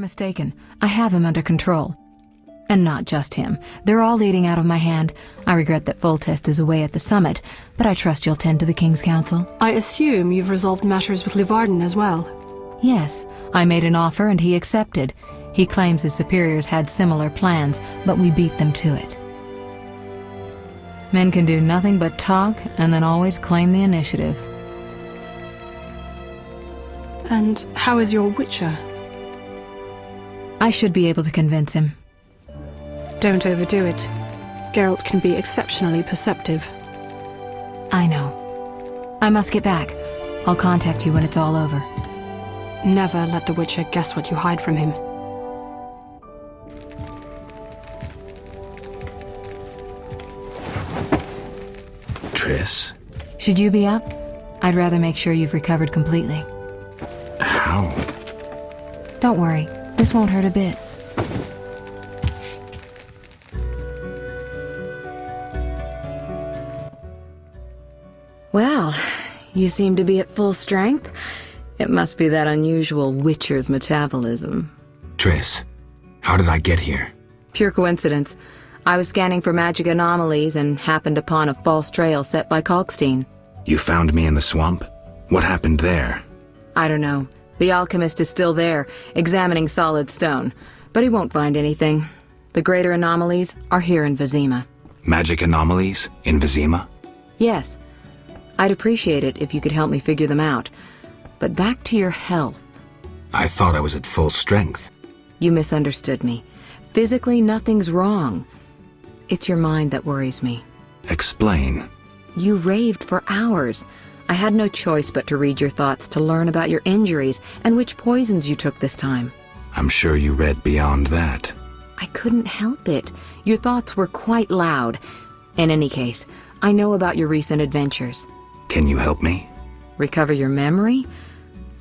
mistaken. I have him under control. And not just him. They're all eating out of my hand. I regret that Foltest is away at the summit, but I trust you'll tend to the King's Council. I assume you've resolved matters with Luvarden as well. Yes, I made an offer and he accepted. He claims his superiors had similar plans, but we beat them to it. Men can do nothing but talk and then always claim the initiative. And how is your Witcher? I should be able to convince him. Don't overdo it. Geralt can be exceptionally perceptive. I know. I must get back. I'll contact you when it's all over. Never let the Witcher guess what you hide from him. Triss? Should you be up? I'd rather make sure you've recovered completely. How? Don't worry. This won't hurt a bit. Well, you seem to be at full strength. It must be that unusual Witcher's metabolism. Triss, how did I get here? Pure coincidence. I was scanning for magic anomalies and happened upon a false trail set by Kalkstein. You found me in the swamp? What happened there? I don't know. The alchemist is still there, examining solid stone. But he won't find anything. The greater anomalies are here in Vizima. Magic anomalies in Vizima? Yes. I'd appreciate it if you could help me figure them out. But back to your health. I thought I was at full strength. You misunderstood me. Physically, nothing's wrong. It's your mind that worries me. Explain. You raved for hours. I had no choice but to read your thoughts to learn about your injuries and which poisons you took this time. I'm sure you read beyond that. I couldn't help it. Your thoughts were quite loud. In any case, I know about your recent adventures. Can you help me? Recover your memory?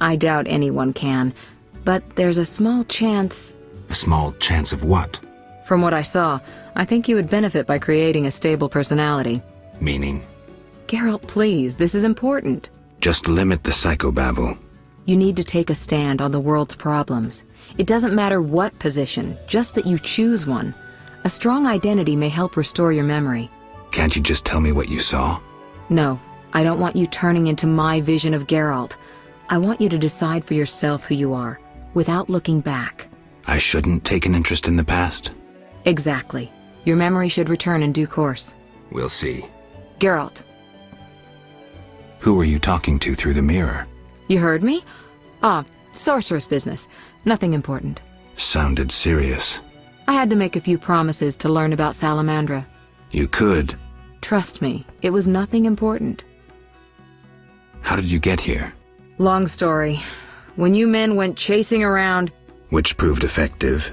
I doubt anyone can, but there's a small chance... A small chance of what? From what I saw, I think you would benefit by creating a stable personality. Meaning? Geralt, please, this is important. Just limit the psychobabble. You need to take a stand on the world's problems. It doesn't matter what position, just that you choose one. A strong identity may help restore your memory. Can't you just tell me what you saw? No, I don't want you turning into my vision of Geralt. I want you to decide for yourself who you are, without looking back. I shouldn't take an interest in the past? Exactly. Your memory should return in due course. We'll see. Geralt. Who were you talking to through the mirror? You heard me? Ah, sorceress business. Nothing important. Sounded serious. I had to make a few promises to learn about Salamandra. You could. Trust me, it was nothing important. How did you get here? Long story. When you men went chasing around... Which proved effective.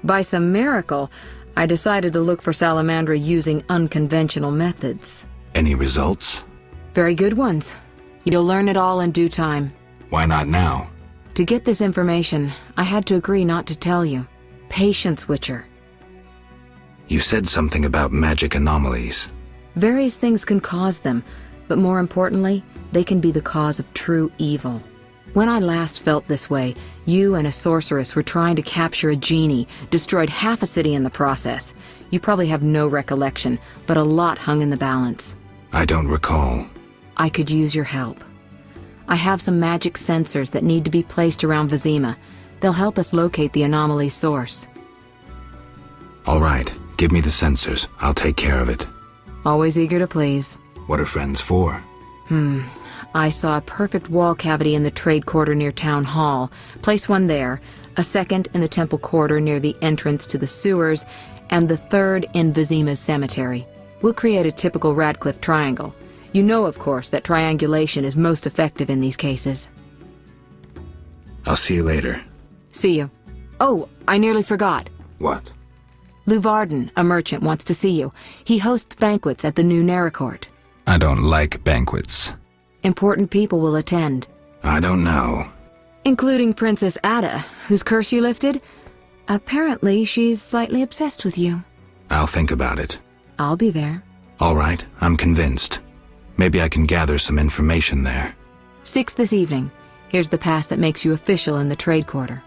By some miracle, I decided to look for Salamandra using unconventional methods. Any results? Very good ones. You'll learn it all in due time. Why not now? To get this information, I had to agree not to tell you. Patience, Witcher. You said something about magic anomalies. Various things can cause them, but more importantly, they can be the cause of true evil. When I last felt this way, you and a sorceress were trying to capture a genie, destroyed half a city in the process. You probably have no recollection, but a lot hung in the balance. I don't recall. I could use your help. I have some magic sensors that need to be placed around Vizima. They'll help us locate the anomaly's source. All right, give me the sensors. I'll take care of it. Always eager to please. What are friends for? I saw a perfect wall cavity in the trade quarter near Town Hall. Place one there, a second in the temple quarter near the entrance to the sewers, and the third in Vizima's cemetery. We'll create a typical Radcliffe triangle. You know, of course, that triangulation is most effective in these cases. I'll see you later. See you. Oh, I nearly forgot. What? Luvarden, a merchant, wants to see you. He hosts banquets at the new Neracourt. I don't like banquets. Important people will attend. I don't know. Including Princess Ada, whose curse you lifted. Apparently, she's slightly obsessed with you. I'll think about it. I'll be there. All right, I'm convinced. Maybe I can gather some information there. 6 this evening. Here's the pass that makes you official in the trade quarter.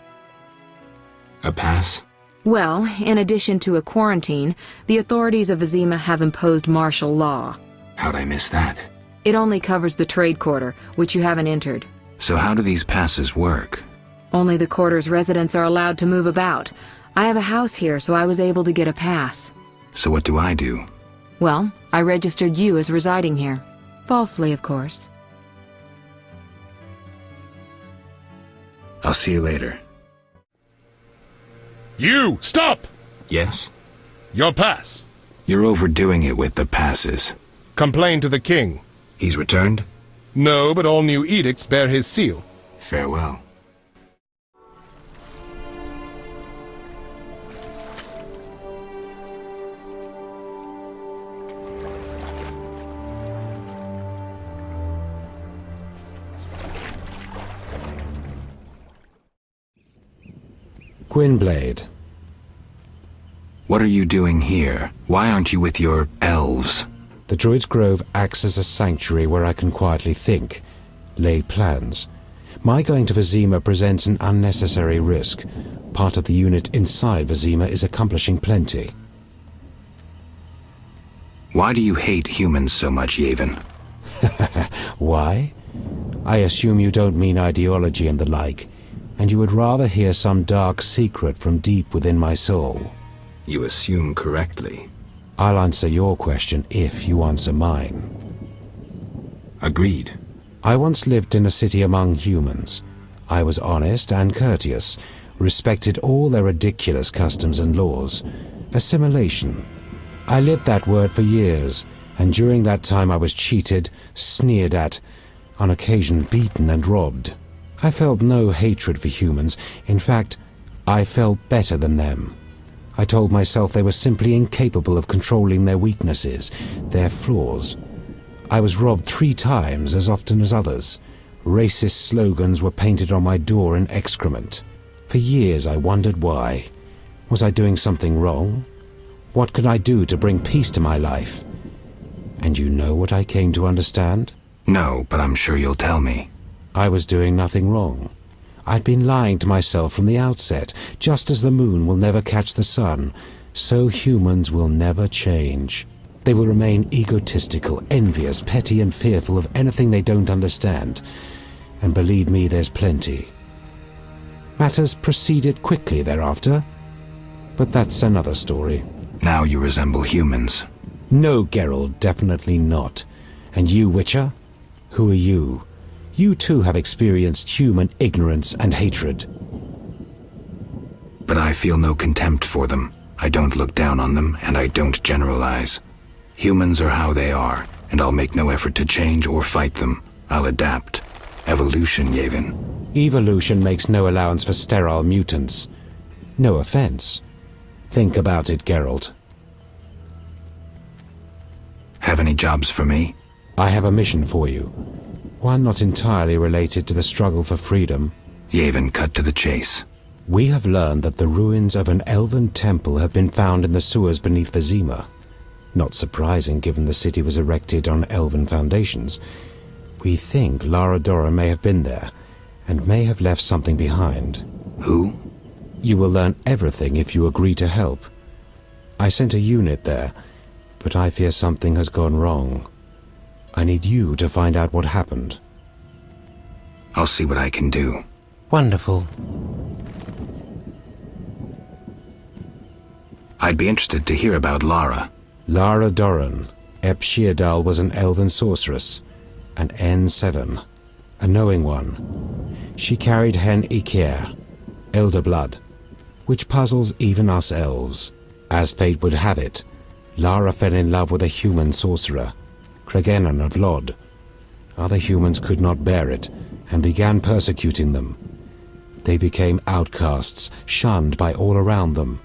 A pass? Well, in addition to a quarantine, the authorities of Vizima have imposed martial law. How'd I miss that? It only covers the trade quarter, which you haven't entered. So how do these passes work? Only the quarter's residents are allowed to move about. I have a house here, so I was able to get a pass. So what do I do? Well, I registered you as residing here. Falsely, of course. I'll see you later. You! Stop! Yes? Your pass. You're overdoing it with the passes. Complain to the king. He's returned? No, but all new edicts bear his seal. Farewell. Gwynblade. What are you doing here? Why aren't you with your elves? The Druid's Grove acts as a sanctuary where I can quietly think, lay plans. My going to Vizima presents an unnecessary risk. Part of the unit inside Vizima is accomplishing plenty. Why do you hate humans so much, Yavin? Why? I assume you don't mean ideology and the like, and you would rather hear some dark secret from deep within my soul. You assume correctly. I'll answer your question if you answer mine. Agreed. I once lived in a city among humans. I was honest and courteous, respected all their ridiculous customs and laws. Assimilation. I lived that word for years, and during that time I was cheated, sneered at, on occasion beaten and robbed. I felt no hatred for humans. In fact, I felt better than them. I told myself they were simply incapable of controlling their weaknesses, their flaws. I was robbed 3 times as often as others. Racist slogans were painted on my door in excrement. For years I wondered why. Was I doing something wrong? What could I do to bring peace to my life? And you know what I came to understand? No, but I'm sure you'll tell me. I was doing nothing wrong. I'd been lying to myself from the outset. Just as the moon will never catch the sun, so humans will never change. They will remain egotistical, envious, petty, and fearful of anything they don't understand. And believe me, there's plenty. Matters proceeded quickly thereafter, but that's another story. Now you resemble humans. No, Geralt, definitely not. And you, Witcher? Who are you? You too have experienced human ignorance and hatred. But I feel no contempt for them. I don't look down on them, and I don't generalize. Humans are how they are, and I'll make no effort to change or fight them. I'll adapt. Evolution, Yavin. Evolution makes no allowance for sterile mutants. No offense. Think about it, Geralt. Have any jobs for me? I have a mission for you. One not entirely related to the struggle for freedom. Yavin, cut to the chase. We have learned that the ruins of an elven temple have been found in the sewers beneath Vizima. Not surprising, given the city was erected on elven foundations. We think Lara Dora may have been there, and may have left something behind. Who? You will learn everything if you agree to help. I sent a unit there, but I fear something has gone wrong. I need you to find out what happened. I'll see what I can do. Wonderful. I'd be interested to hear about Lara. Lara Doran. Ep Sheerdal was an elven sorceress. An N7. A knowing one. She carried Hen Iker, elder blood, which puzzles even us elves. As fate would have it, Lara fell in love with a human sorcerer, Cregennan of Lod. Other humans could not bear it, and began persecuting them. They became outcasts, shunned by all around them.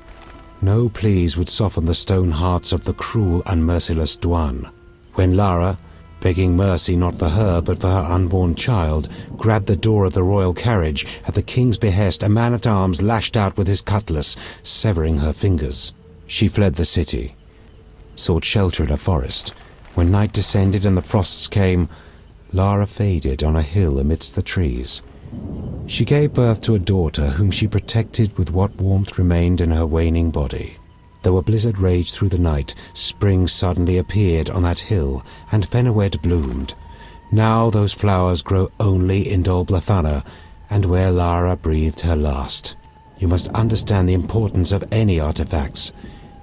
No pleas would soften the stone hearts of the cruel and merciless Dwan. When Lara, begging mercy not for her but for her unborn child, grabbed the door of the royal carriage, at the king's behest a man-at-arms lashed out with his cutlass, severing her fingers. She fled the city, sought shelter in a forest. When night descended and the frosts came, Lara faded on a hill amidst the trees. She gave birth to a daughter whom she protected with what warmth remained in her waning body. Though a blizzard raged through the night, spring suddenly appeared on that hill, and Fenawed bloomed. Now those flowers grow only in Dol Blathanna, and where Lara breathed her last. You must understand the importance of any artifacts.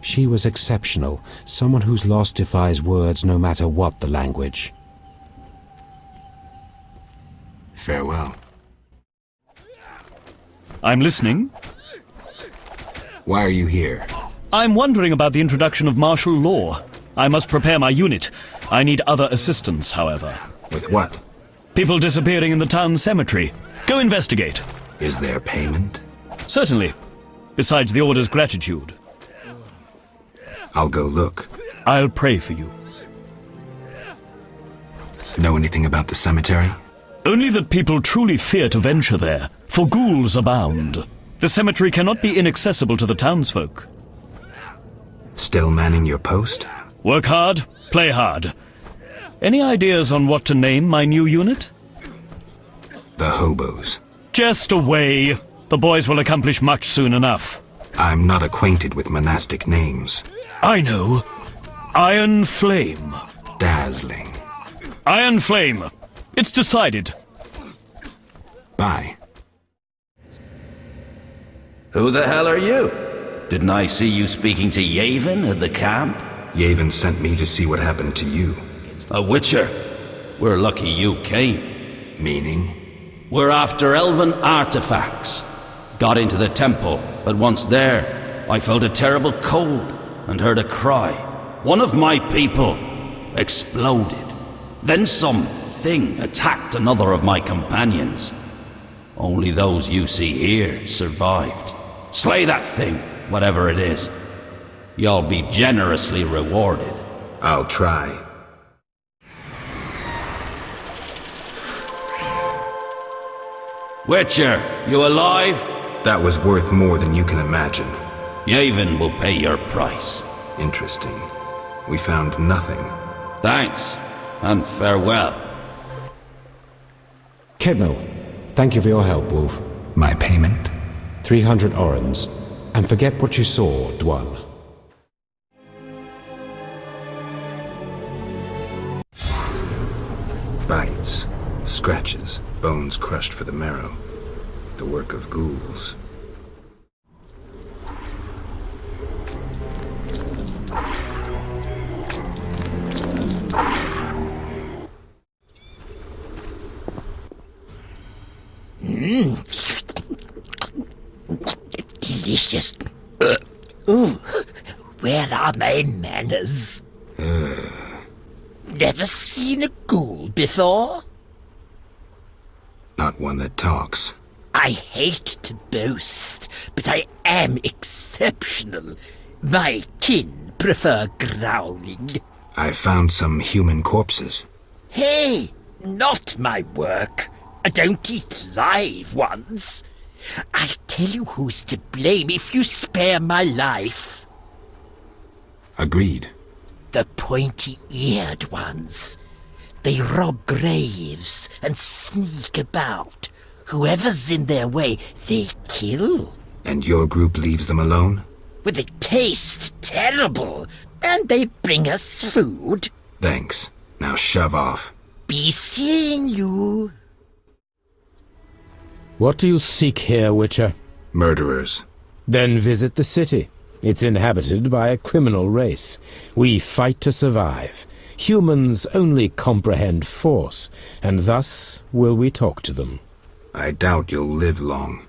She was exceptional, someone whose loss defies words no matter what the language. Farewell. I'm listening. Why are you here? I'm wondering about the introduction of martial law. I must prepare my unit. I need other assistance, however. With what? People disappearing in the town cemetery. Go investigate. Is there payment? Certainly. Besides the order's gratitude. I'll go look. I'll pray for you. Know anything about the cemetery? Only that people truly fear to venture there, for ghouls abound. The cemetery cannot be inaccessible to the townsfolk. Still manning your post? Work hard, play hard. Any ideas on what to name my new unit? The hobos. Just away. The boys will accomplish much soon enough. I'm not acquainted with monastic names. I know. Iron Flame. Dazzling. Iron Flame. It's decided. Bye. Who the hell are you? Didn't I see you speaking to Yavin at the camp? Yavin sent me to see what happened to you. A Witcher. We're lucky you came. Meaning? We're after elven artifacts. Got into the temple, but once there, I felt a terrible cold and heard a cry. One of my people exploded. Then something attacked another of my companions. Only those you see here survived. Slay that thing, whatever it is. You'll be generously rewarded. I'll try. Witcher, you alive? That was worth more than you can imagine. Yavin will pay your price. Interesting. We found nothing. Thanks, and farewell. Kedmil, thank you for your help, Wolf. My payment? 300 orens. And forget what you saw, Dwan. Bites, scratches, bones crushed for the marrow. The work of ghouls. Delicious. Ooh, where are my manners? Never seen a ghoul before? Not one that talks. I hate to boast, but I am exceptional. My kin prefer growling. I found some human corpses. Hey, not my work. I don't eat live ones. I'll tell you who's to blame if you spare my life. Agreed. The pointy-eared ones. They rob graves and sneak about. Whoever's in their way, they kill. And your group leaves them alone? Well, they taste terrible, and they bring us food. Thanks. Now shove off. Be seeing you. What do you seek here, Witcher? Murderers. Then visit the city. It's inhabited by a criminal race. We fight to survive. Humans only comprehend force, and thus will we talk to them. I doubt you'll live long.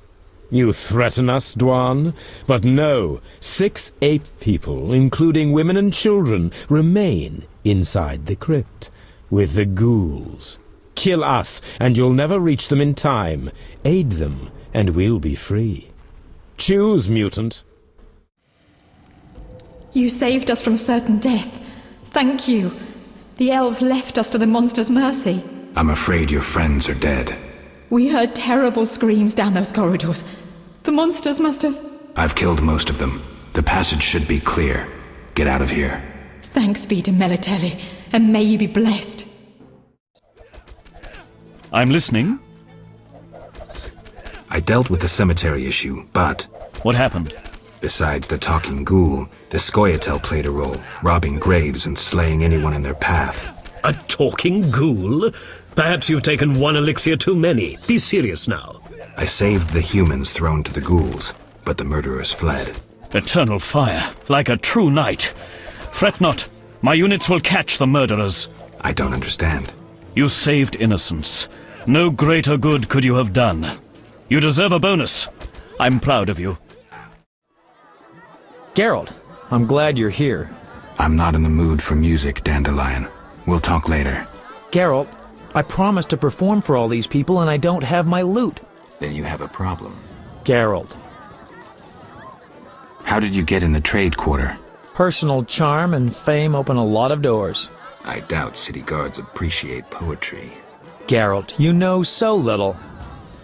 You threaten us, Dwan? But no, 6 ape people, including women and children, remain inside the crypt, with the ghouls. Kill us, and you'll never reach them in time. Aid them, and we'll be free. Choose, mutant. You saved us from certain death. Thank you. The elves left us to the monster's mercy. I'm afraid your friends are dead. We heard terrible screams down those corridors. The monsters must have... I've killed most of them. The passage should be clear. Get out of here. Thanks be to Melitelli, and may you be blessed. I'm listening. I dealt with the cemetery issue, but What happened? besides the talking ghoul, the Scoia'tael played a role, robbing graves and slaying anyone in their path. A talking ghoul? Perhaps you've taken one elixir too many. Be serious now. I saved the humans thrown to the ghouls, but the murderers fled. Eternal fire, like a true knight. Fret not, my units will catch the murderers. I don't understand. You saved innocence. No greater good could you have done. You deserve a bonus. I'm proud of you. Geralt, I'm glad you're here. I'm not in the mood for music, Dandelion. We'll talk later. Geralt, I promised to perform for all these people and I don't have my lute. Then you have a problem. Geralt. How did you get in the trade quarter? Personal charm and fame open a lot of doors. I doubt city guards appreciate poetry. Geralt, you know so little.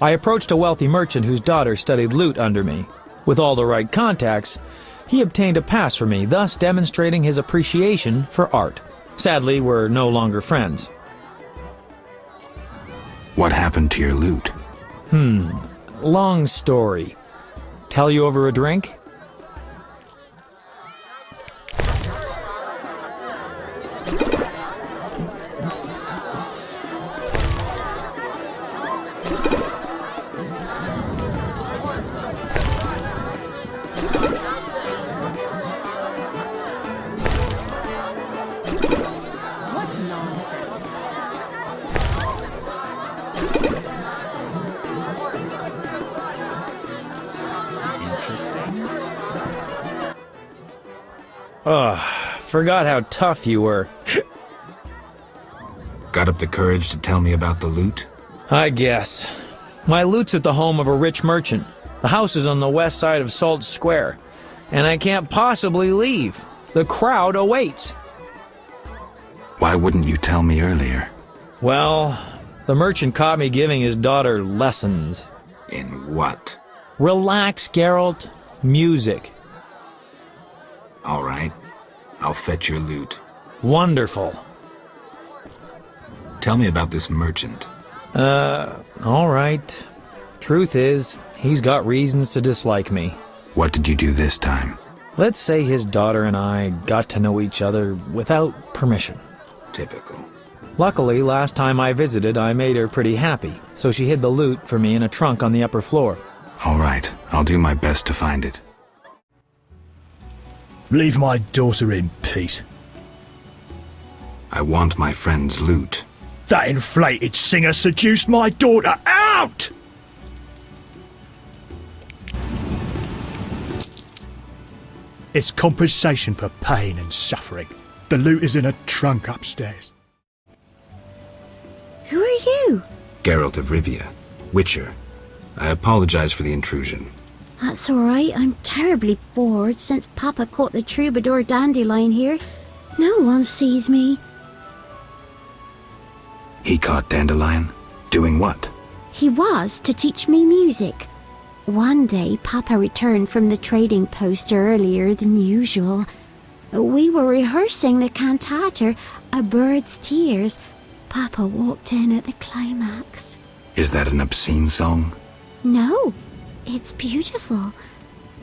I approached a wealthy merchant whose daughter studied lute under me. With all the right contacts, he obtained a pass for me, thus demonstrating his appreciation for art. Sadly, we're no longer friends. What happened to your lute? Long story. Tell you over a drink? Forgot how tough you were. Got up the courage to tell me about the loot? I guess. My loot's at the home of a rich merchant. The house is on the west side of Salt Square. And I can't possibly leave. The crowd awaits. Why wouldn't you tell me earlier? Well, the merchant caught me giving his daughter lessons. In what? Relax, Geralt. Music. All right. I'll fetch your loot. Wonderful. Tell me about this merchant. All right. Truth is, he's got reasons to dislike me. What did you do this time? Let's say his daughter and I got to know each other without permission. Typical. Luckily, last time I visited, I made her pretty happy, so she hid the loot for me in a trunk on the upper floor. All right. I'll do my best to find it. Leave my daughter in peace. I want my friend's loot. That inflated singer seduced my daughter. Out! It's compensation for pain and suffering. The loot is in a trunk upstairs. Who are you? Geralt of Rivia, Witcher. I apologize for the intrusion. That's alright, I'm terribly bored since Papa caught the troubadour Dandelion here. No one sees me. He caught Dandelion? Doing what? He was to teach me music. One day, Papa returned from the trading post earlier than usual. We were rehearsing the cantata, A Bird's Tears. Papa walked in at the climax. Is that an obscene song? No, it's beautiful.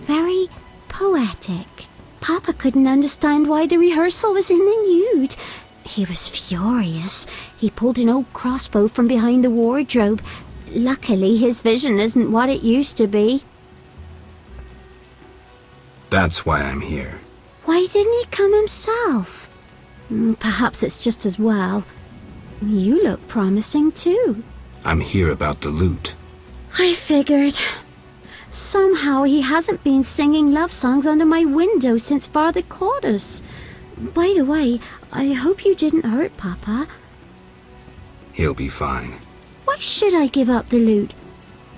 Very poetic. Papa couldn't understand why the rehearsal was in the nude. He was furious. He pulled an old crossbow from behind the wardrobe. Luckily, his vision isn't what it used to be. That's why I'm here. Why didn't he come himself? Perhaps it's just as well. You look promising too. I'm here about the loot. I figured. Somehow he hasn't been singing love songs under my window since Father caught us. By the way, I hope you didn't hurt Papa. He'll be fine. Why should I give up the loot?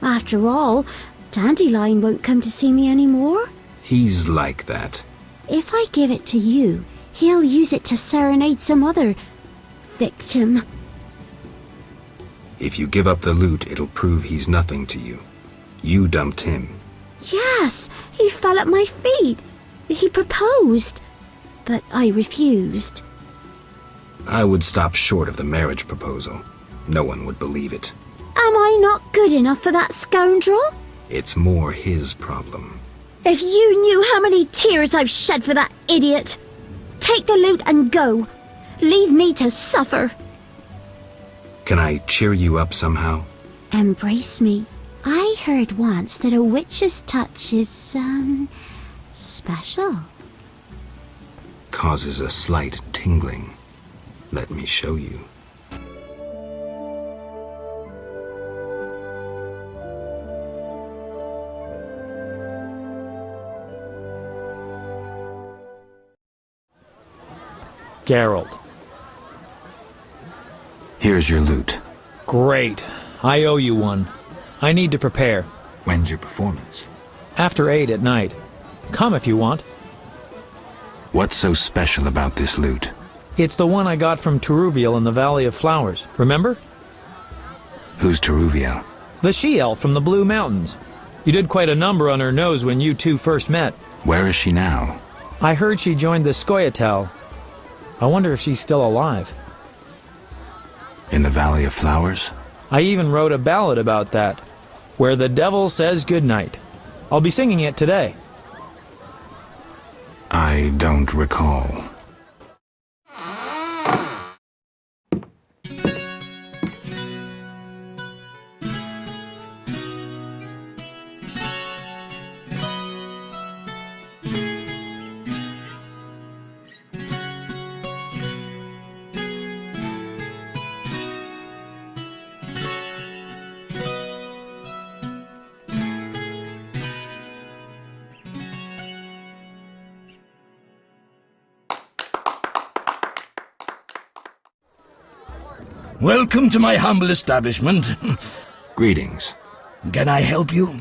After all, Dandelion won't come to see me anymore. He's like that. If I give it to you, he'll use it to serenade some other victim. If you give up the loot, it'll prove he's nothing to you. You dumped him. Yes, he fell at my feet. He proposed, but I refused. I would stop short of the marriage proposal. No one would believe it. Am I not good enough for that scoundrel? It's more his problem. If you knew how many tears I've shed for that idiot! Take the loot and go. Leave me to suffer. Can I cheer you up somehow? Embrace me. I heard once that a witch's touch is, special. Causes a slight tingling. Let me show you. Geralt. Here's your loot. Great. I owe you one. I need to prepare. When's your performance? After 8 at night. Come if you want. What's so special about this loot? It's the one I got from Teruviel in the Valley of Flowers. Remember? Who's Teruviel? The she-elf from the Blue Mountains. You did quite a number on her nose when you two first met. Where is she now? I heard she joined the Scoia'tael. I wonder if she's still alive. In the Valley of Flowers? I even wrote a ballad about that, where the devil says goodnight. I'll be singing it today. I don't recall. Welcome to my humble establishment. Greetings. Can I help you?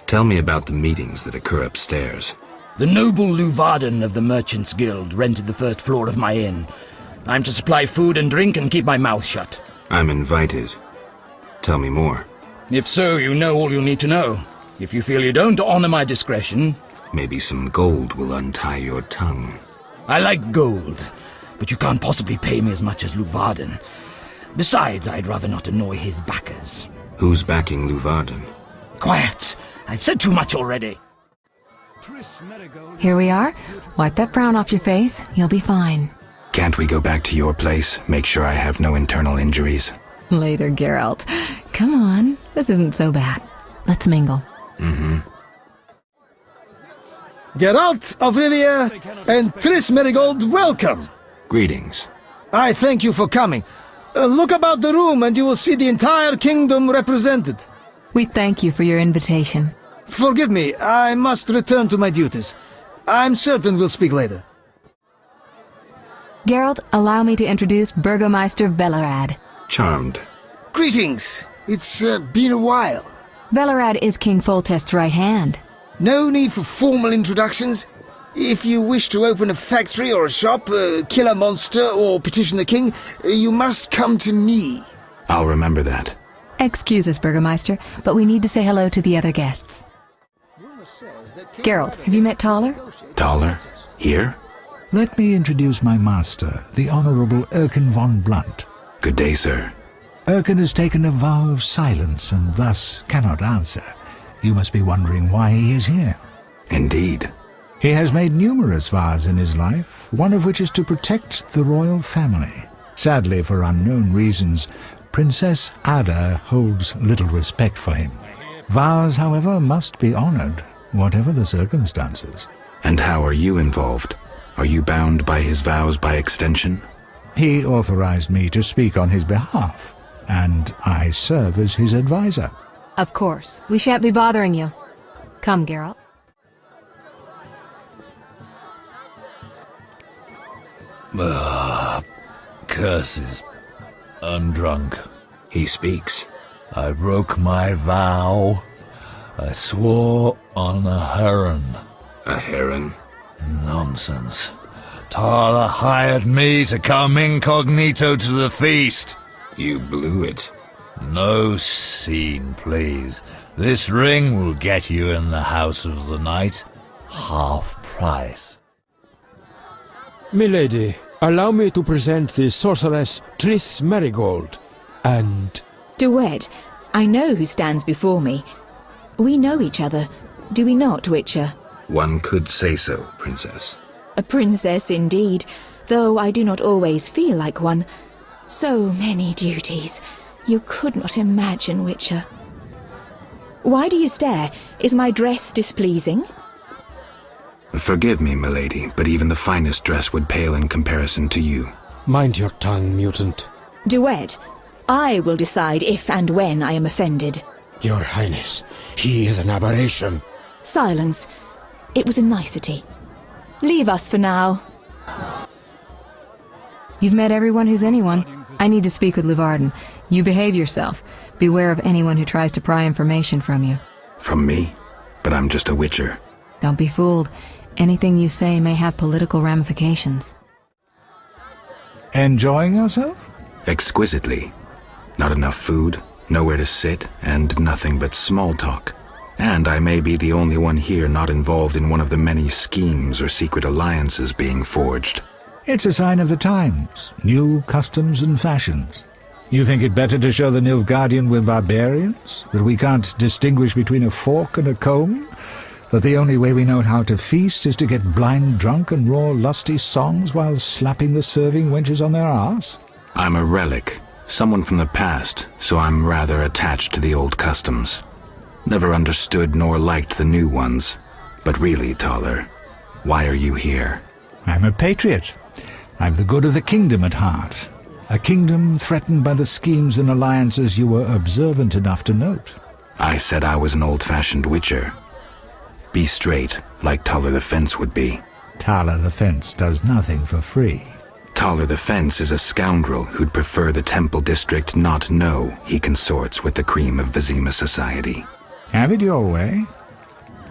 Tell me about the meetings that occur upstairs. The noble Luvarden of the Merchants Guild rented the first floor of my inn. I'm to supply food and drink and keep my mouth shut. I'm invited. Tell me more. If so, you know all you need to know. If you feel you don't honor my discretion... Maybe some gold will untie your tongue. I like gold, but you can't possibly pay me as much as Luvarden. Besides, I'd rather not annoy his backers. Who's backing Luvarden? Quiet! I've said too much already. Here we are. Wipe that frown off your face. You'll be fine. Can't we go back to your place? Make sure I have no internal injuries? Later, Geralt. Come on. This isn't so bad. Let's mingle. Mm-hmm. Geralt of Rivia and Triss Merigold, welcome! Greetings. I thank you for coming. Look about the room and you will see the entire kingdom represented. We thank you for your invitation. Forgive me, I must return to my duties. I'm certain we'll speak later. Geralt, allow me to introduce Burgomeister Velerad. Charmed. Greetings. It's been a while. Velerad is King Foltest's right hand. No need for formal introductions. If you wish to open a factory or a shop, kill a monster, or petition the king, you must come to me. I'll remember that. Excuse us, Burgomeister, but we need to say hello to the other guests. Geralt, have you met Taller? Taller? Here? Let me introduce my master, the Honourable Erkin von Blunt. Good day, sir. Erkin has taken a vow of silence and thus cannot answer. You must be wondering why he is here. Indeed. He has made numerous vows in his life, one of which is to protect the royal family. Sadly, for unknown reasons, Princess Ada holds little respect for him. Vows, however, must be honoured, whatever the circumstances. And how are you involved? Are you bound by his vows by extension? He authorized me to speak on his behalf, and I serve as his advisor. Of course. We shan't be bothering you. Come, Geralt. Curses. I'm drunk. He speaks. I broke my vow. I swore on a heron. A heron? Nonsense. Tala hired me to come incognito to the feast. You blew it. No scene, please. This ring will get you in the house of the night. Half price. Milady, allow me to present the sorceress Triss Merigold, and... Duet, I know who stands before me. We know each other, do we not, Witcher? One could say so, Princess. A princess indeed, though I do not always feel like one. So many duties. You could not imagine, Witcher. Why do you stare? Is my dress displeasing? Forgive me, milady, but even the finest dress would pale in comparison to you. Mind your tongue, mutant. Duet, I will decide if and when I am offended. Your Highness, he is an aberration. Silence. It was a nicety. Leave us for now. You've met everyone who's anyone. I need to speak with Luvarden. You behave yourself. Beware of anyone who tries to pry information from you. From me? But I'm just a Witcher. Don't be fooled. Anything you say may have political ramifications. Enjoying yourself? Exquisitely. Not enough food, nowhere to sit, and nothing but small talk. And I may be the only one here not involved in one of the many schemes or secret alliances being forged. It's a sign of the times. New customs and fashions. You think it better to show the Nilfgaardian we're barbarians? That we can't distinguish between a fork and a comb? That the only way we know how to feast is to get blind drunk and roar lusty songs while slapping the serving wenches on their arse? I'm a relic, someone from the past, so I'm rather attached to the old customs. Never understood nor liked the new ones. But really, Taller, why are you here? I'm a patriot. I've the good of the kingdom at heart. A kingdom threatened by the schemes and alliances you were observant enough to note. I said I was an old-fashioned Witcher. Be straight, like Taller the Fence would be. Taller the Fence does nothing for free. Taller the Fence is a scoundrel who'd prefer the Temple District not know he consorts with the cream of Vizima society. Have it your way.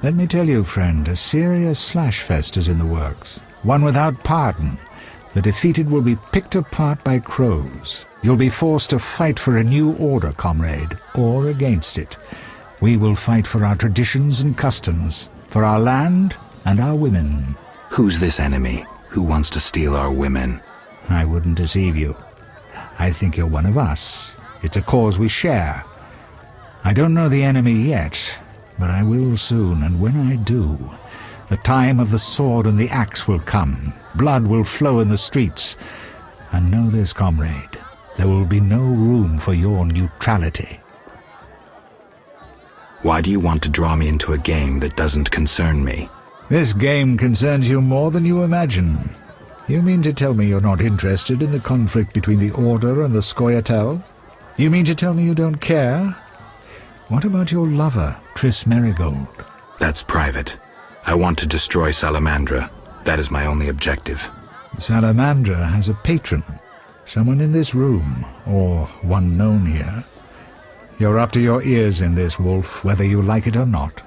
Let me tell you, friend, a serious slashfest is in the works. One without pardon. The defeated will be picked apart by crows. You'll be forced to fight for a new order, comrade, or against it. We will fight for our traditions and customs, for our land and our women. Who's this enemy? Who wants to steal our women? I wouldn't deceive you. I think you're one of us. It's a cause we share. I don't know the enemy yet, but I will soon, and when I do, the time of the sword and the axe will come. Blood will flow in the streets. And know this, comrade, there will be no room for your neutrality. Why do you want to draw me into a game that doesn't concern me? This game concerns you more than you imagine. You mean to tell me you're not interested in the conflict between the Order and the Scoia'tael? You mean to tell me you don't care? What about your lover, Triss Merigold? That's private. I want to destroy Salamandra. That is my only objective. Salamandra has a patron. Someone in this room, or one known here. You're up to your ears in this, Wolf, whether you like it or not.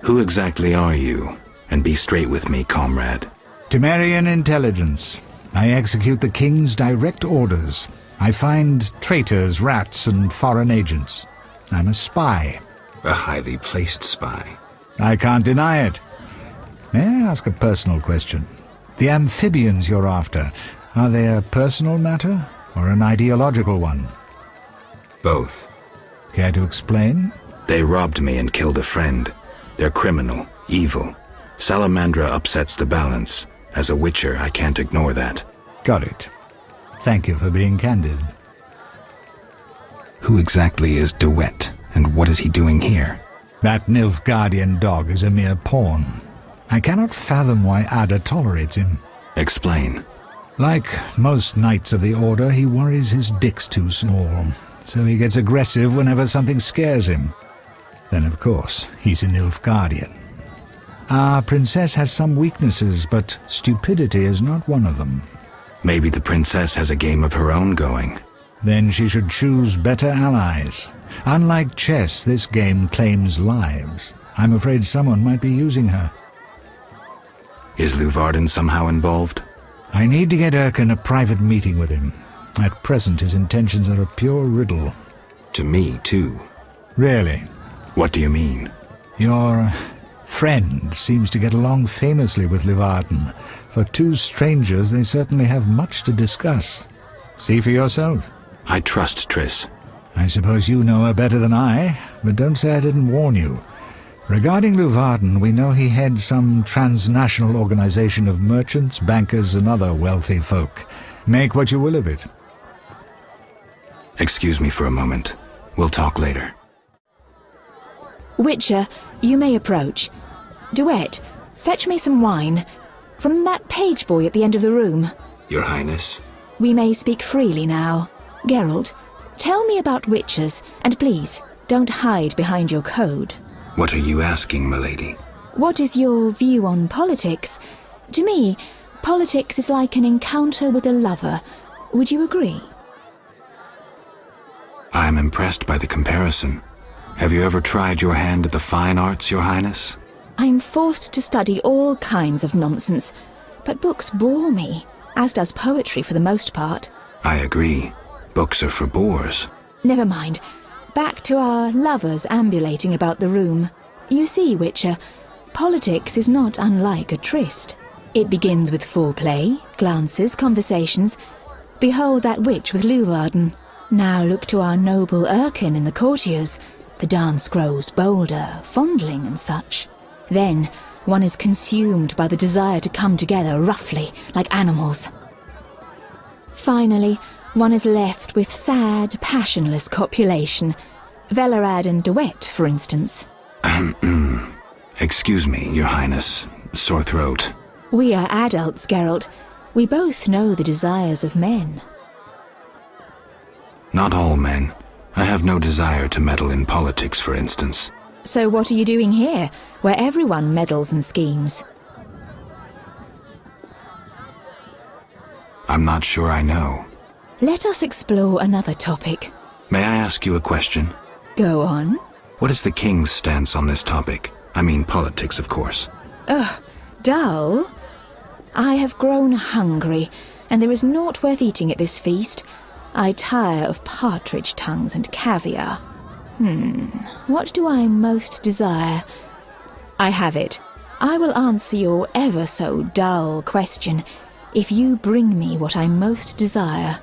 Who exactly are you? And be straight with me, comrade. Temerian intelligence. I execute the king's direct orders. I find traitors, rats, and foreign agents. I'm a spy. A highly placed spy. I can't deny it. May I ask a personal question? The amphibians you're after, are they a personal matter or an ideological one? Both. Care to explain? They robbed me and killed a friend. They're criminal, evil. Salamandra upsets the balance. As a Witcher, I can't ignore that. Got it. Thank you for being candid. Who exactly is Duet, and what is he doing here? That Nilfgaardian dog is a mere pawn. I cannot fathom why Ada tolerates him. Explain. Like most knights of the Order, he worries his dick's too small, so he gets aggressive whenever something scares him. Then, of course, he's a Nilfgaardian. Our princess has some weaknesses, but stupidity is not one of them. Maybe the princess has a game of her own going. Then she should choose better allies. Unlike chess, this game claims lives. I'm afraid someone might be using her. Is Luvarden somehow involved? I need to get Erkin a private meeting with him. At present, his intentions are a pure riddle. To me, too. Really? What do you mean? Your friend seems to get along famously with Luvarden. For two strangers, they certainly have much to discuss. See for yourself. I trust Triss. I suppose you know her better than I, but don't say I didn't warn you. Regarding Luvarden, we know he heads some transnational organization of merchants, bankers, and other wealthy folk. Make what you will of it. Excuse me for a moment. We'll talk later. Witcher, you may approach. Duet, fetch me some wine. From that page boy at the end of the room. Your Highness? We may speak freely now. Geralt, tell me about witchers, and please, don't hide behind your code. What are you asking, milady? What is your view on politics? To me, politics is like an encounter with a lover. Would you agree? I'm impressed by the comparison. Have you ever tried your hand at the fine arts, Your Highness? I'm forced to study all kinds of nonsense, but books bore me, as does poetry for the most part. I agree. Books are for bores. Never mind. Back to our lovers ambulating about the room. You see, Witcher, politics is not unlike a tryst. It begins with foreplay, glances, conversations. Behold that witch with Luvarden. Now look to our noble Erkin in the courtiers. The dance grows bolder, fondling and such. Then one is consumed by the desire to come together roughly, like animals. Finally, one is left with sad, passionless copulation. Velerad and Duet, for instance. Excuse me, Your Highness. Sore throat. We are adults, Geralt. We both know the desires of men. Not all men. I have no desire to meddle in politics, for instance. So what are you doing here, where everyone meddles and schemes? I'm not sure I know. Let us explore another topic. May I ask you a question? Go on. What is the king's stance on this topic? I mean politics, of course. Ugh, dull? I have grown hungry, and there is naught worth eating at this feast. I tire of partridge tongues and caviar. What do I most desire? I have it. I will answer your ever so dull question if you bring me what I most desire.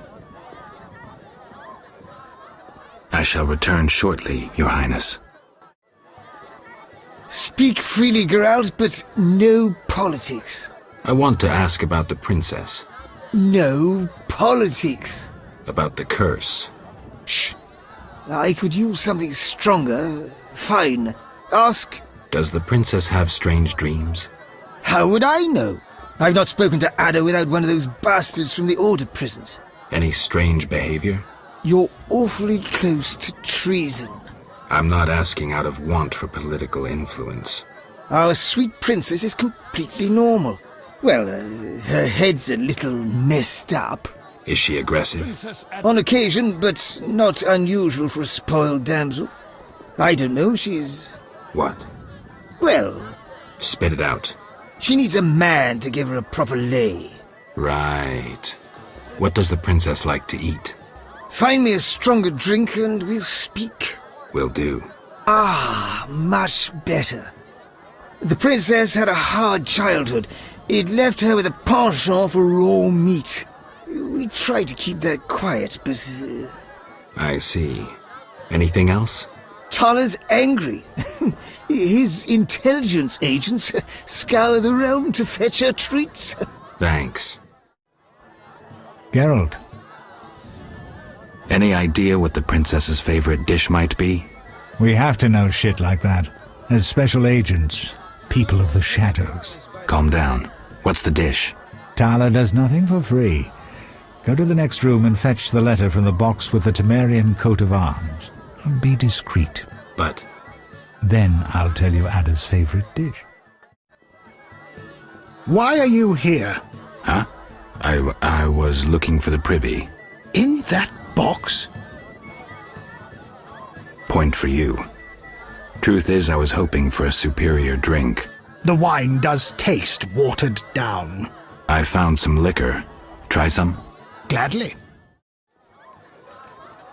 I shall return shortly, Your Highness. Speak freely, Geralt, but no politics. I want to ask about the princess. No politics. About the curse. Shh. I could use something stronger. Fine. Ask. Does the princess have strange dreams? How would I know? I've not spoken to Ada without one of those bastards from the Order prisons. Any strange behavior? You're awfully close to treason. I'm not asking out of want for political influence. Our sweet princess is completely normal. Well, her head's a little messed up. Is she aggressive? On occasion, but not unusual for a spoiled damsel. I don't know, she's... What? Well... Spit it out. She needs a man to give her a proper lay. Right. What does the princess like to eat? Find me a stronger drink and we'll speak. Will do. Ah, much better. The princess had a hard childhood. It left her with a penchant for raw meat. We tried to keep that quiet, but... I see. Anything else? Tala's angry. His intelligence agents scour the realm to fetch her treats. Thanks. Geralt. Any idea what the princess's favorite dish might be? We have to know shit like that. As special agents, people of the shadows. Calm down. What's the dish? Tala does nothing for free. Go to the next room and fetch the letter from the box with the Temerian coat of arms. Be discreet. But... Then I'll tell you Ada's favorite dish. Why are you here? Huh? I was looking for the privy. In that box? Point for you. Truth is, I was hoping for a superior drink. The wine does taste watered down. I found some liquor. Try some? Gladly.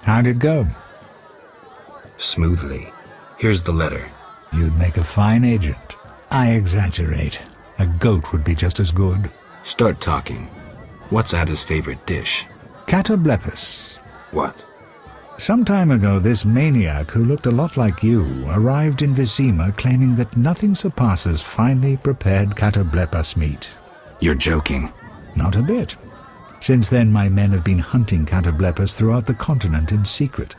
How'd it go? Smoothly. Here's the letter. You'd make a fine agent. I exaggerate. A goat would be just as good. Start talking. What's Ada's favorite dish? Catoblepis. What? Some time ago, this maniac who looked a lot like you arrived in Vizima claiming that nothing surpasses finely prepared catoblepas meat. You're joking. Not a bit. Since then, my men have been hunting catoblepas throughout the continent in secret.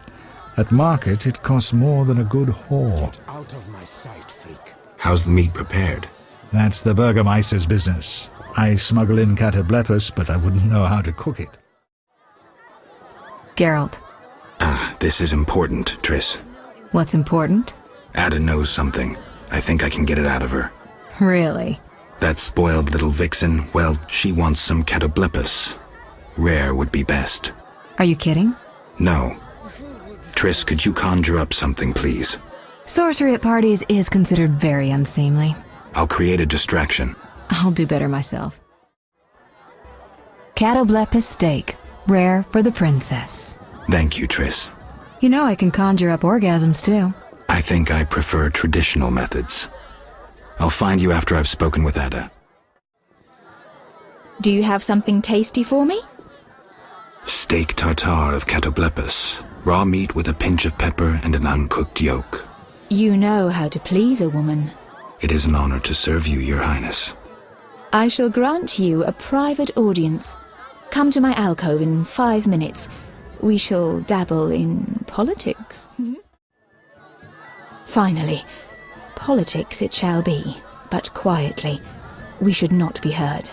At market, it costs more than a good whore. Get out of my sight, freak. How's the meat prepared? That's the Burgermeister's business. I smuggle in catoblepas, but I wouldn't know how to cook it. Geralt. This is important, Triss. What's important? Ada knows something. I think I can get it out of her. Really? That spoiled little vixen, well, she wants some catoblepas. Rare would be best. Are you kidding? No. Triss, could you conjure up something, please? Sorcery at parties is considered very unseemly. I'll create a distraction. I'll do better myself. Catoblepas steak, rare for the princess. Thank you, Triss. You know I can conjure up orgasms, too. I think I prefer traditional methods. I'll find you after I've spoken with Ada. Do you have something tasty for me? Steak tartare of catoblepas. Raw meat with a pinch of pepper and an uncooked yolk. You know how to please a woman. It is an honor to serve you, Your Highness. I shall grant you a private audience. Come to my alcove in 5 minutes. We shall dabble in politics. Finally, politics it shall be, but quietly. We should not be heard.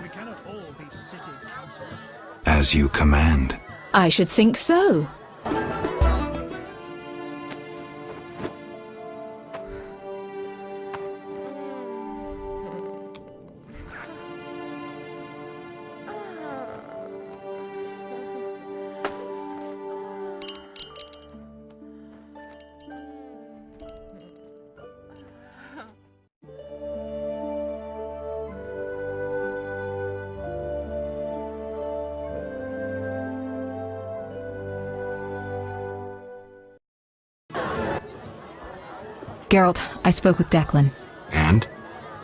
We cannot all be city councillors. As you command. I should think so. Geralt, I spoke with Declan. And?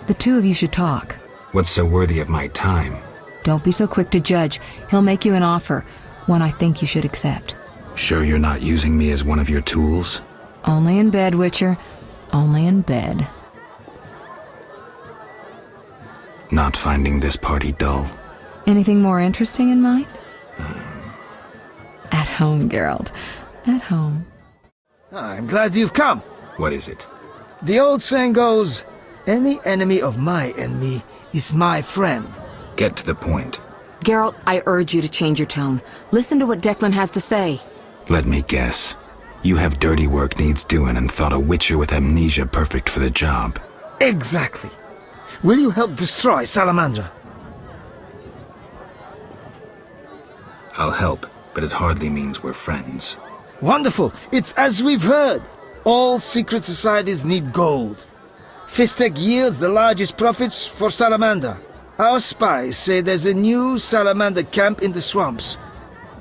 The two of you should talk. What's so worthy of my time? Don't be so quick to judge. He'll make you an offer, one I think you should accept. Sure you're not using me as one of your tools? Only in bed, Witcher. Only in bed. Not finding this party dull? Anything more interesting in mind? At home, Geralt. At home. I'm glad you've come. What is it? The old saying goes, any enemy of my enemy is my friend. Get to the point. Geralt, I urge you to change your tone. Listen to what Declan has to say. Let me guess. You have dirty work needs doing and thought a witcher with amnesia perfect for the job. Exactly. Will you help destroy Salamandra? I'll help, but it hardly means we're friends. Wonderful. It's as we've heard. All secret societies need gold. Fistek yields the largest profits for Salamander. Our spies say there's a new Salamander camp in the swamps.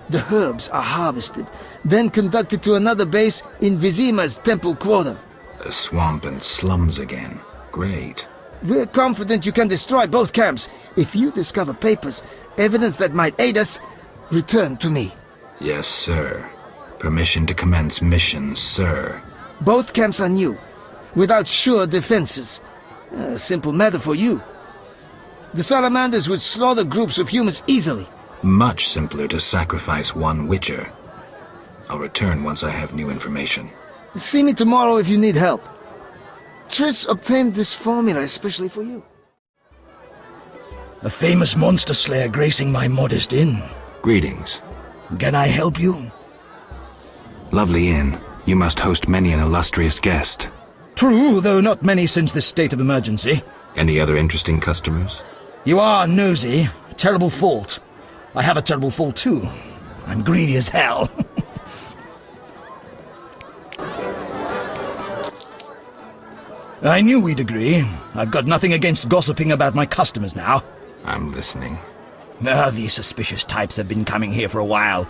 The herbs are harvested, then conducted to another base in Vizima's temple quarter. A swamp and slums again. Great. We're confident you can destroy both camps. If you discover papers, evidence that might aid us, return to me. Yes, sir. Permission to commence mission, sir. Both camps are new, without sure defenses. A simple matter for you. The Salamanders would slaughter groups of humans easily. Much simpler to sacrifice one witcher. I'll return once I have new information. See me tomorrow if you need help. Triss obtained this formula especially for you. A famous monster slayer gracing my modest inn. Greetings. Can I help you? Lovely inn. You must host many an illustrious guest. True, though not many since this state of emergency. Any other interesting customers? You are nosy. Terrible fault. I have a terrible fault too. I'm greedy as hell. I knew we'd agree. I've got nothing against gossiping about my customers now. I'm listening. These suspicious types have been coming here for a while.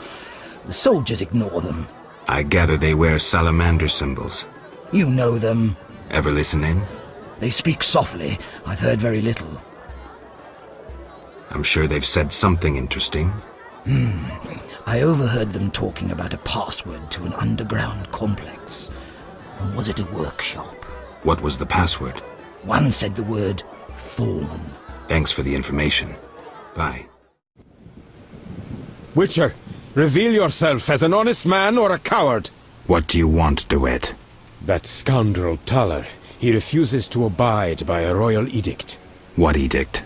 The soldiers ignore them. I gather they wear salamander symbols. You know them. Ever listen in? They speak softly. I've heard very little. I'm sure they've said something interesting. I overheard them talking about a password to an underground complex. Or was it a workshop? What was the password? One said the word Thorn. Thanks for the information. Bye. Witcher, reveal yourself as an honest man or a coward. What do you want, DeWitt? That scoundrel Taller. He refuses to abide by a royal edict. What edict?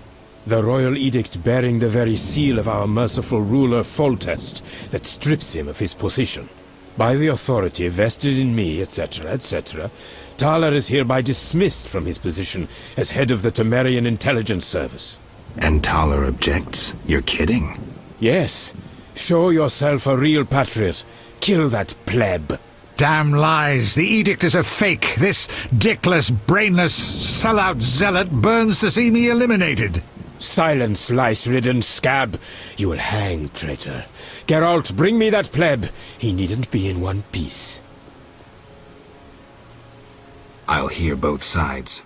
The royal edict bearing the very seal of our merciful ruler Foltest that strips him of his position. By the authority vested in me, etc., etc., Taller is hereby dismissed from his position as head of the Temerian Intelligence Service. And Taller objects? You're kidding? Yes. Show yourself a real patriot. Kill that pleb. Damn lies! The edict is a fake! This dickless, brainless, sellout zealot burns to see me eliminated! Silence, lice-ridden scab! You will hang, traitor. Geralt, bring me that pleb. He needn't be in one piece. I'll hear both sides.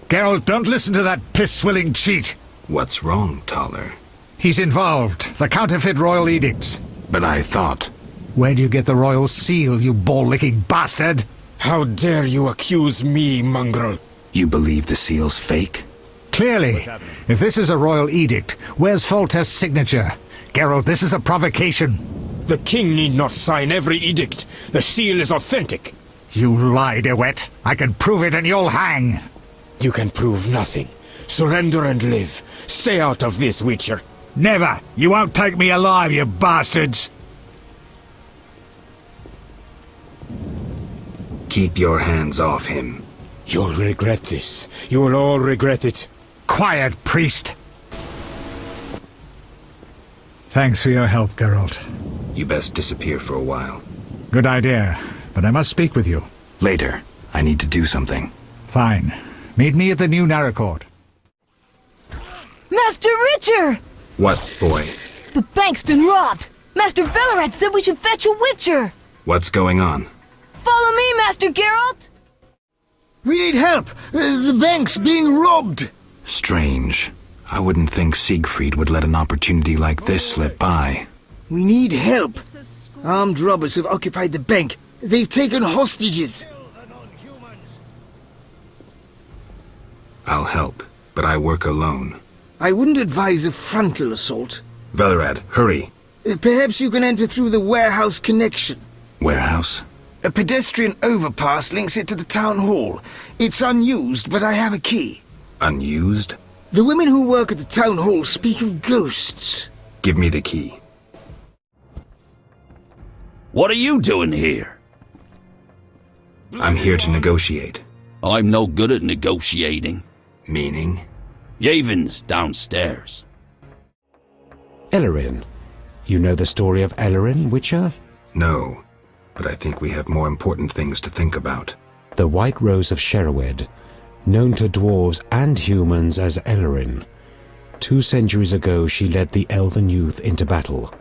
Geralt, don't listen to that piss-swilling cheat! What's wrong, Taller? He's involved. The counterfeit royal edicts. But I thought... Where do you get the royal seal, you ball-licking bastard? How dare you accuse me, mongrel? You believe the seal's fake? Clearly. If this is a royal edict, where's Foltest's signature? Geralt, this is a provocation. The king need not sign every edict. The seal is authentic. You lie, DeWitt. I can prove it and you'll hang. You can prove nothing. Surrender and live. Stay out of this, Witcher. Never! You won't take me alive, you bastards! Keep your hands off him. You'll regret this. You'll all regret it. Quiet, priest! Thanks for your help, Geralt. You best disappear for a while. Good idea, but I must speak with you. Later. I need to do something. Fine. Meet me at the new Narracourt. Master Witcher! What, boy? The bank's been robbed! Master Velarat said we should fetch a Witcher! What's going on? Follow me, Master Geralt! We need help! The bank's being robbed! Strange. I wouldn't think Siegfried would let an opportunity like this slip by. We need help. Armed robbers have occupied the bank. They've taken hostages. I'll help, but I work alone. I wouldn't advise a frontal assault. Velerad, hurry. Perhaps you can enter through the warehouse connection. Warehouse? A pedestrian overpass links it to the town hall. It's unused, but I have a key. Unused? The women who work at the town hall speak of ghosts. Give me the key. What are you doing here? I'm here to negotiate. I'm no good at negotiating. Meaning? Yevon's downstairs. Ellerin. You know the story of Ellerin, Witcher? No, but I think we have more important things to think about. The White Rose of Sherwood, known to dwarves and humans as Ellerin. 2 centuries ago she led the elven youth into battle.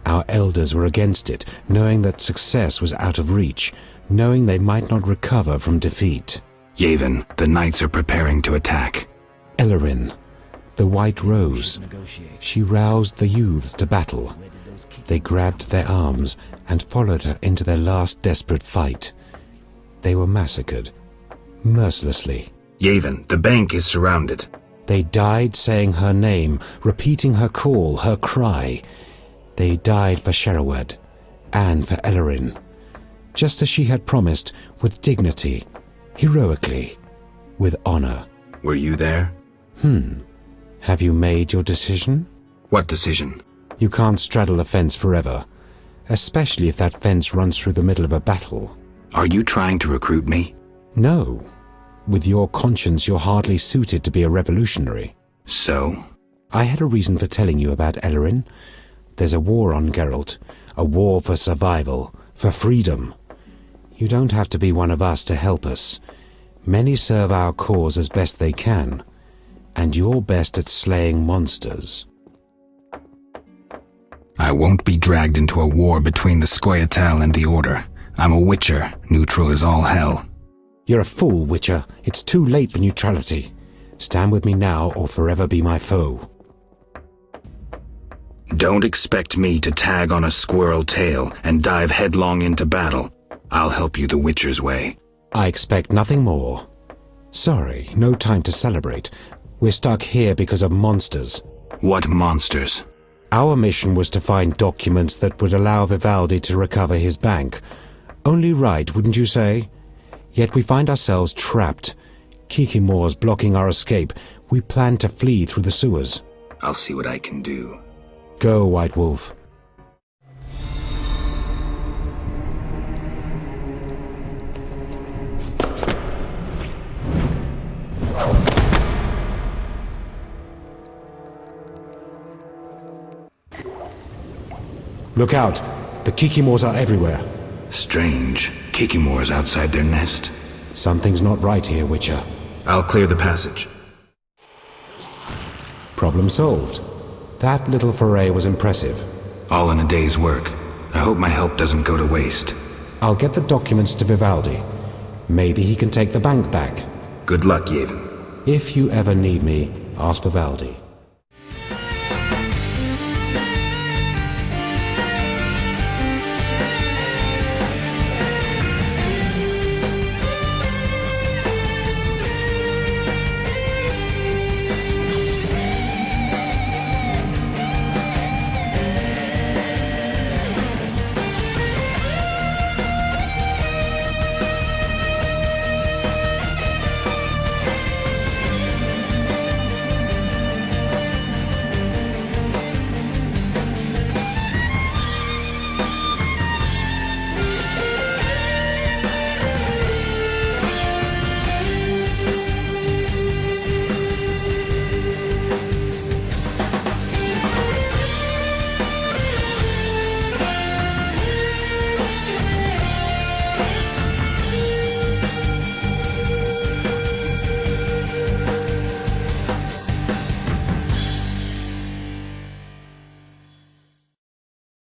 Our elders were against it, knowing that success was out of reach, knowing they might not recover from defeat. Yevon, the knights are preparing to attack. Ellerin, the White Rose. She roused the youths to battle. They grabbed their arms and followed her into their last desperate fight. They were massacred, mercilessly. Yevon, the bank is surrounded. They died saying her name, repeating her call, her cry. They died for Sherwood and for Ellerin, just as she had promised, with dignity, heroically, with honor. Were you there? Have you made your decision? What decision? You can't straddle a fence forever, especially if that fence runs through the middle of a battle. Are you trying to recruit me? No. With your conscience, you're hardly suited to be a revolutionary. So? I had a reason for telling you about Ellerin. There's a war on Geralt, a war for survival, for freedom. You don't have to be one of us to help us. Many serve our cause as best they can, and you're best at slaying monsters. I won't be dragged into a war between the Scoia'tael and the Order. I'm a Witcher. Neutral is all hell. You're a fool, Witcher. It's too late for neutrality. Stand with me now or forever be my foe. Don't expect me to tag on a squirrel tail and dive headlong into battle. I'll help you the Witcher's way. I expect nothing more. Sorry, no time to celebrate. We're stuck here because of monsters. What monsters? Our mission was to find documents that would allow Vivaldi to recover his bank. Only right, wouldn't you say? Yet we find ourselves trapped. Kikimore's blocking our escape. We plan to flee through the sewers. I'll see what I can do. Go, White Wolf. Look out! The Kikimores are everywhere. Strange. Kikimore's outside their nest. Something's not right here, Witcher. I'll clear the passage. Problem solved. That little foray was impressive. All in a day's work. I hope my help doesn't go to waste. I'll get the documents to Vivaldi. Maybe he can take the bank back. Good luck, Yevon. If you ever need me, ask Vivaldi.